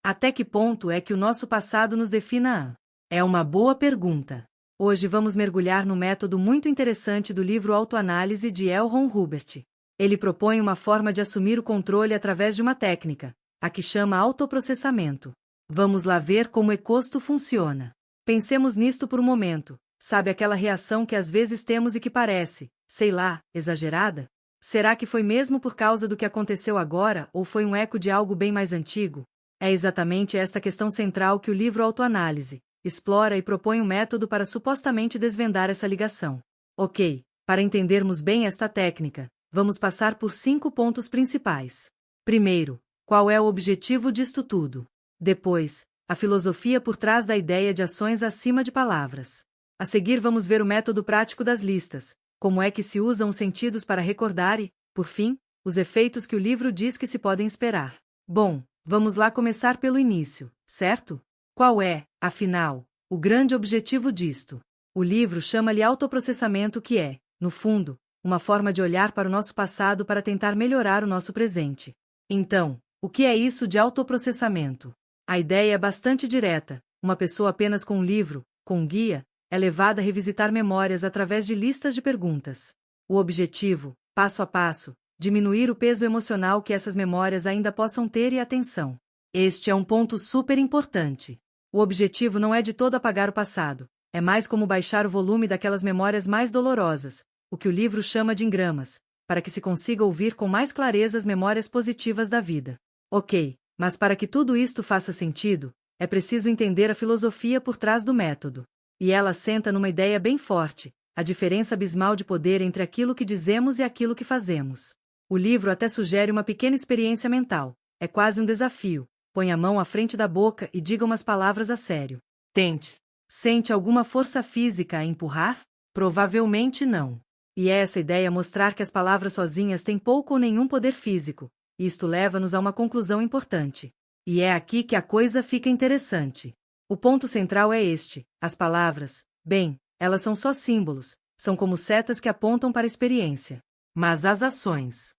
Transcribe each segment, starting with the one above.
Até que ponto é que o nosso passado nos defina? É uma boa pergunta. Hoje vamos mergulhar no método muito interessante do livro Autoanálise de L. Ron Hubbard. Ele propõe uma forma de assumir o controle através de uma técnica, a que chama autoprocessamento. Vamos lá ver como Ecosto funciona. Pensemos nisto por um momento. Sabe aquela reação que às vezes temos e que parece, sei lá, exagerada? Será que foi mesmo por causa do que aconteceu agora ou foi um eco de algo bem mais antigo? É exatamente esta questão central que o livro Autoanálise explora e propõe um método para supostamente desvendar essa ligação. Ok, para entendermos bem esta técnica, vamos passar por 5 pontos principais. Primeiro, qual é o objetivo disto tudo? Depois, a filosofia por trás da ideia de ações acima de palavras. A seguir vamos ver o método prático das listas, como é que se usam os sentidos para recordar e, por fim, os efeitos que o livro diz que se podem esperar. Bom, vamos lá começar pelo início, certo? Qual é, afinal, o grande objetivo disto? O livro chama-lhe autoprocessamento, que é, no fundo, uma forma de olhar para o nosso passado para tentar melhorar o nosso presente. Então, o que é isso de autoprocessamento? A ideia é bastante direta. Uma pessoa apenas com um livro, com um guia, é levada a revisitar memórias através de listas de perguntas. O objetivo, passo a passo, diminuir o peso emocional que essas memórias ainda possam ter e atenção. Este é um ponto super importante. O objetivo não é de todo apagar o passado, é mais como baixar o volume daquelas memórias mais dolorosas, o que o livro chama de engramas, para que se consiga ouvir com mais clareza as memórias positivas da vida. Ok, mas para que tudo isto faça sentido, é preciso entender a filosofia por trás do método. E ela assenta numa ideia bem forte, a diferença abismal de poder entre aquilo que dizemos e aquilo que fazemos. O livro até sugere uma pequena experiência mental, é quase um desafio. Põe a mão à frente da boca e diga umas palavras a sério. Tente. Sente alguma força física a empurrar? Provavelmente não. E é essa ideia mostrar que as palavras sozinhas têm pouco ou nenhum poder físico. Isto leva-nos a uma conclusão importante. E é aqui que a coisa fica interessante. O ponto central é este: as palavras, bem, elas são só símbolos, são como setas que apontam para a experiência. Mas as ações.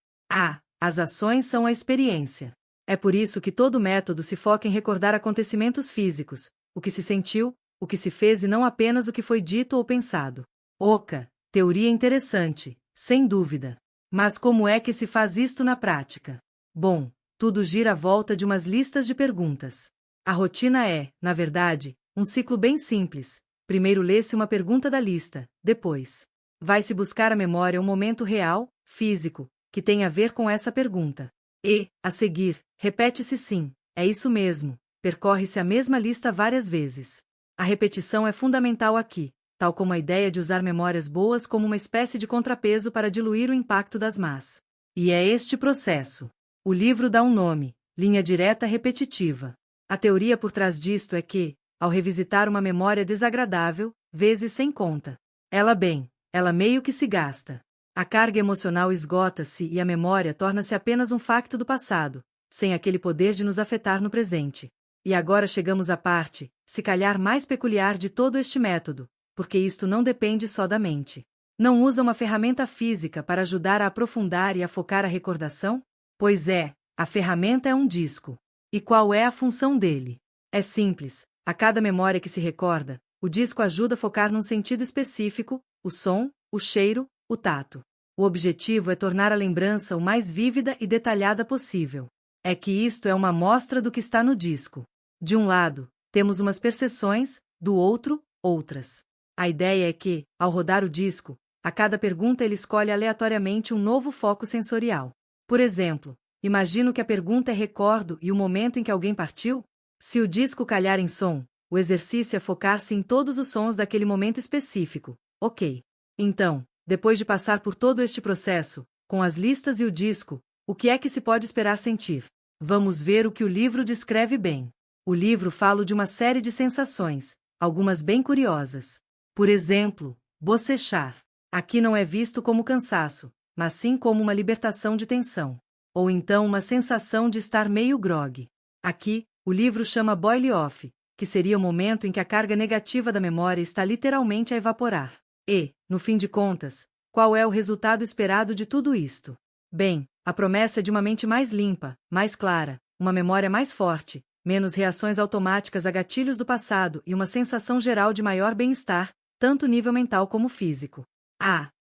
As ações são a experiência. É por isso que todo método se foca em recordar acontecimentos físicos, o que se sentiu, o que se fez e não apenas o que foi dito ou pensado. Oca, teoria interessante, sem dúvida. Mas como é que se faz isto na prática? Bom, tudo gira à volta de umas listas de perguntas. A rotina é, na verdade, um ciclo bem simples. Primeiro lê-se uma pergunta da lista, depois vai-se buscar à memória um momento real, físico, que tem a ver com essa pergunta. E, a seguir, repete-se sim, é isso mesmo, percorre-se a mesma lista várias vezes. A repetição é fundamental aqui, tal como a ideia de usar memórias boas como uma espécie de contrapeso para diluir o impacto das más. E é este processo. O livro dá um nome, linha direta repetitiva. A teoria por trás disto é que, ao revisitar uma memória desagradável, vezes sem conta, ela meio que se gasta. A carga emocional esgota-se e a memória torna-se apenas um facto do passado, sem aquele poder de nos afetar no presente. E agora chegamos à parte, se calhar mais peculiar de todo este método, porque isto não depende só da mente. Não usa uma ferramenta física para ajudar a aprofundar e a focar a recordação? Pois é, a ferramenta é um disco. E qual é a função dele? É simples, a cada memória que se recorda, o disco ajuda a focar num sentido específico, o som, o cheiro, o tato. O objetivo é tornar a lembrança o mais vívida e detalhada possível. É que isto é uma amostra do que está no disco. De um lado, temos umas percepções, do outro, outras. A ideia é que, ao rodar o disco, a cada pergunta ele escolhe aleatoriamente um novo foco sensorial. Por exemplo, imagino que a pergunta é recordo e o momento em que alguém partiu? Se o disco calhar em som, o exercício é focar-se em todos os sons daquele momento específico. Ok. Então, depois de passar por todo este processo, com as listas e o disco, o que é que se pode esperar sentir? Vamos ver o que o livro descreve bem. O livro fala de uma série de sensações, algumas bem curiosas. Por exemplo, bocechar. Aqui não é visto como cansaço, mas sim como uma libertação de tensão. Ou então uma sensação de estar meio grogue. Aqui, o livro chama boil off, que seria o momento em que a carga negativa da memória está literalmente a evaporar. E, no fim de contas, qual é o resultado esperado de tudo isto? Bem, a promessa é de uma mente mais limpa, mais clara, uma memória mais forte, menos reações automáticas a gatilhos do passado e uma sensação geral de maior bem-estar, tanto nível mental como físico.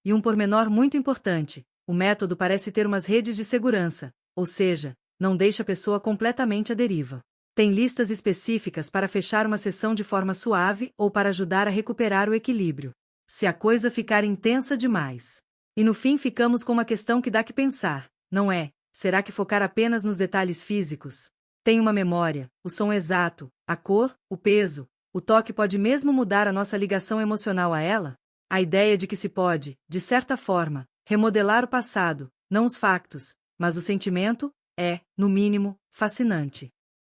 E um pormenor muito importante: o método parece ter umas redes de segurança, ou seja, não deixa a pessoa completamente à deriva. Tem listas específicas para fechar uma sessão de forma suave ou para ajudar a recuperar o equilíbrio. Se a coisa ficar intensa demais. E no fim ficamos com uma questão que dá que pensar, não é? Será que focar apenas nos detalhes físicos? Tem uma memória, o som exato, a cor, o peso, o toque pode mesmo mudar a nossa ligação emocional a ela? A ideia de que se pode, de certa forma, remodelar o passado, não os factos, mas o sentimento, é, no mínimo, fascinante.